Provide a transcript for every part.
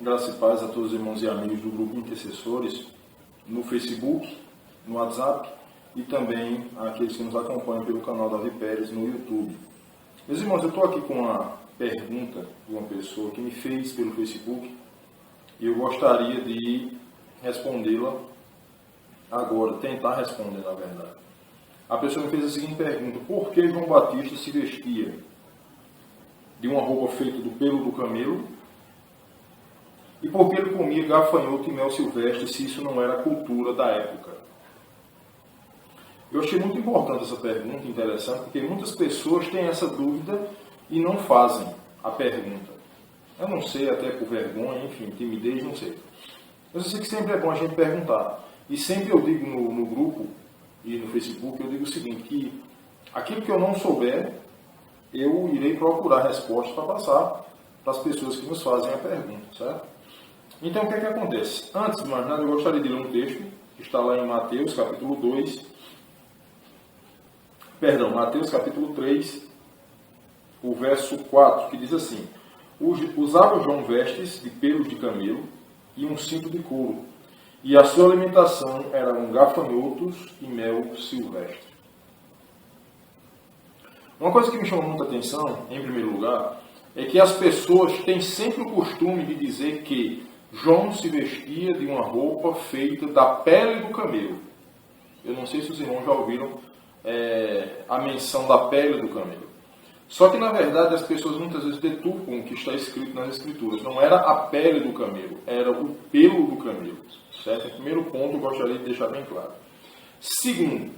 Graça e paz a todos os irmãos e amigos do grupo Intercessores, no Facebook, no WhatsApp e também àqueles que nos acompanham pelo canal Davi Pérez no YouTube. Meus irmãos, eu estou aqui com uma pergunta de uma pessoa que me fez pelo Facebook e eu gostaria de respondê-la agora, tentar responder na verdade. A pessoa me fez a seguinte pergunta: por que João Batista se vestia de uma roupa feita do pelo do camelo? E por que ele comia gafanhoto e mel silvestre, se isso não era a cultura da época? Eu achei muito importante essa pergunta, interessante, porque muitas pessoas têm essa dúvida e não fazem a pergunta. Eu não sei, até por vergonha, enfim, timidez, não sei. Mas eu sei que sempre é bom a gente perguntar. E sempre eu digo no grupo e no Facebook, eu digo o seguinte, que aquilo que eu não souber, eu irei procurar respostas para passar para as pessoas que nos fazem a pergunta, certo? Então, o que é que acontece? Antes de mais nada, eu gostaria de ler um texto que está lá em Mateus, capítulo 3, o verso 4, que diz assim: usava João vestes de pelos de camelo e um cinto de couro, e a sua alimentação eram gafanhotos e mel silvestre. Uma coisa que me chamou muita atenção, em primeiro lugar, é que as pessoas têm sempre o costume de dizer que João se vestia de uma roupa feita da pele do camelo. Eu não sei se os irmãos já ouviram a menção da pele do camelo. Só que, na verdade, as pessoas muitas vezes deturpam o que está escrito nas Escrituras. Não era a pele do camelo, era o pelo do camelo. Certo? O primeiro ponto eu gostaria de deixar bem claro. Segundo,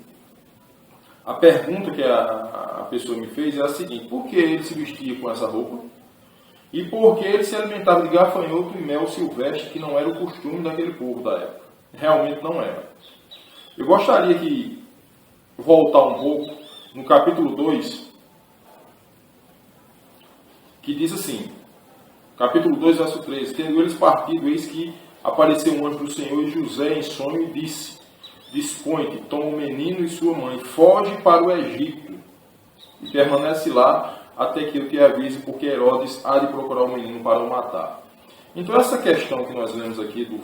a pergunta que a pessoa me fez é a seguinte: por que ele se vestia com essa roupa? E por que ele se alimentava de gafanhoto e mel silvestre, que não era o costume daquele povo da época? Realmente não era. Eu gostaria de voltar um pouco no capítulo 2, que diz assim, capítulo 2, verso 13: tendo eles partido, eis que apareceu um anjo do Senhor e José em sonho e disse: dispõe-te, toma o menino e sua mãe, foge para o Egito e permanece lá até que eu te avise, porque Herodes há de procurar o menino para o matar. Então essa questão que nós lemos aqui do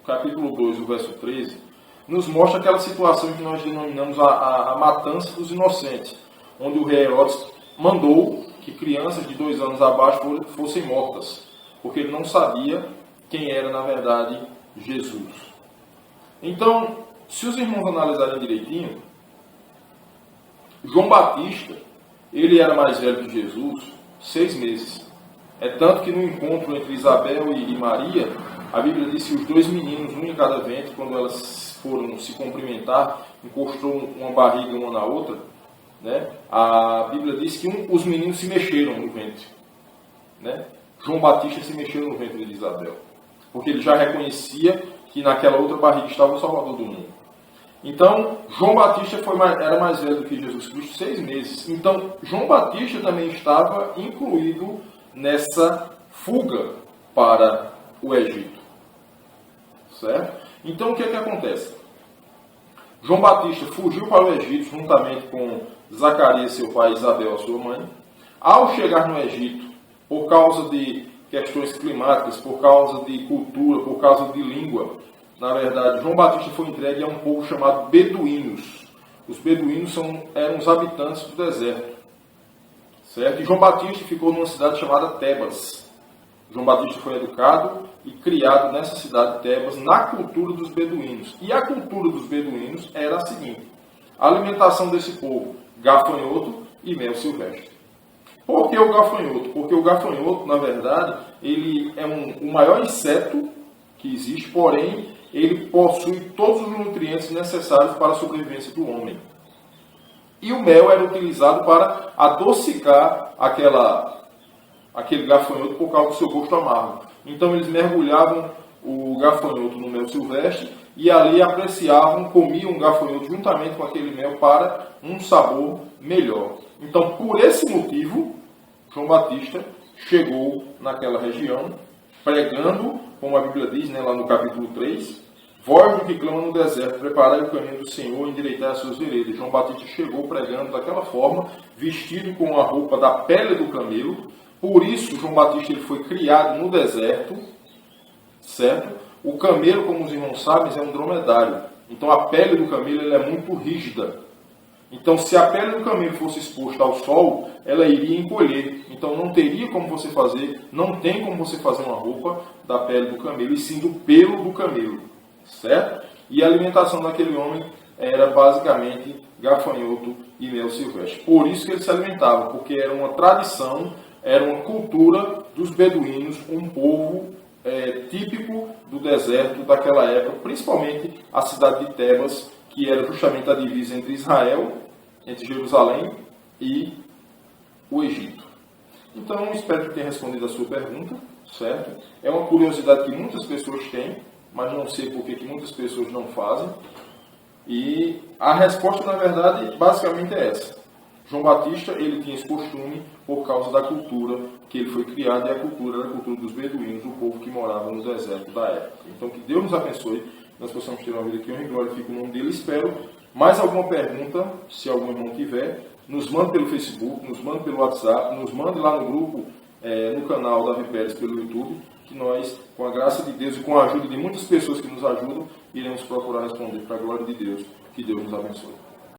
capítulo 2, o verso 13, nos mostra aquela situação que nós denominamos a matança dos inocentes, onde o rei Herodes mandou que crianças de 2 anos abaixo fossem mortas, porque ele não sabia quem era, na verdade, Jesus. Então, se os irmãos analisarem direitinho, João Batista, ele era mais velho que Jesus 6 meses. É tanto que no encontro entre Isabel e Maria, a Bíblia diz que os 2 meninos, um em cada ventre, quando elas foram se cumprimentar, encostou uma barriga uma na outra, né? A Bíblia diz que os meninos se mexeram no ventre, né? João Batista se mexeu no ventre de Isabel, porque ele já reconhecia que naquela outra barriga estava o Salvador do mundo. Então, João Batista era mais velho do que Jesus Cristo 6 meses. Então, João Batista também estava incluído nessa fuga para o Egito. Certo? Então, o que é que acontece? João Batista fugiu para o Egito juntamente com Zacarias, seu pai, e Isabel, a sua mãe. Ao chegar no Egito, por causa de questões climáticas, por causa de cultura, por causa de língua, na verdade, João Batista foi entregue a um povo chamado beduínos. Os beduínos eram os habitantes do deserto. Certo? E João Batista ficou numa cidade chamada Tebas. João Batista foi educado e criado nessa cidade de Tebas, na cultura dos beduínos. E a cultura dos beduínos era a seguinte: a alimentação desse povo, gafanhoto e mel silvestre. Por que o gafanhoto? Porque o gafanhoto, na verdade, ele é o maior inseto que existe, porém, ele possui todos os nutrientes necessários para a sobrevivência do homem. E o mel era utilizado para adocicar aquele gafanhoto por causa do seu gosto amargo. Então eles mergulhavam o gafanhoto no mel silvestre e ali apreciavam, comiam o gafanhoto juntamente com aquele mel para um sabor melhor. Então, por esse motivo, João Batista chegou naquela região pregando, como a Bíblia diz, lá no capítulo 3, voz do que clama no deserto, preparai o caminho do Senhor, endireitai as suas veredas. João Batista chegou pregando daquela forma, vestido com a roupa da pele do camelo, Por isso, João Batista ele foi criado no deserto, certo? O camelo, como os irmãos sabem, é um dromedário. Então a pele do camelo ela é muito rígida. Então, se a pele do camelo fosse exposta ao sol, ela iria encolher. Então, não teria como você fazer, não tem como você fazer uma roupa da pele do camelo, e sim do pelo do camelo, certo? E a alimentação daquele homem era basicamente gafanhoto e mel silvestre. Por isso que ele se alimentava, porque era uma tradição, era uma cultura dos beduínos, um povo típico do deserto daquela época, principalmente a cidade de Tebas, que era justamente a divisa entre Israel, entre Jerusalém e o Egito. Então, espero que tenha respondido a sua pergunta, certo? É uma curiosidade que muitas pessoas têm, mas não sei por que muitas pessoas não fazem. E a resposta, na verdade, basicamente é essa. João Batista, ele tinha esse costume por causa da cultura que ele foi criado, e a cultura era a cultura dos beduínos, o povo que morava no deserto da época. Então, que Deus nos abençoe, nós possamos ter uma vida que honra e glorifique o nome dele. Espero mais alguma pergunta, se algum irmão tiver, nos mande pelo Facebook, nos mande pelo WhatsApp, nos mande lá no grupo, no canal Davi Pérez pelo YouTube, que nós, com a graça de Deus e com a ajuda de muitas pessoas que nos ajudam, iremos procurar responder para a glória de Deus. Que Deus nos abençoe.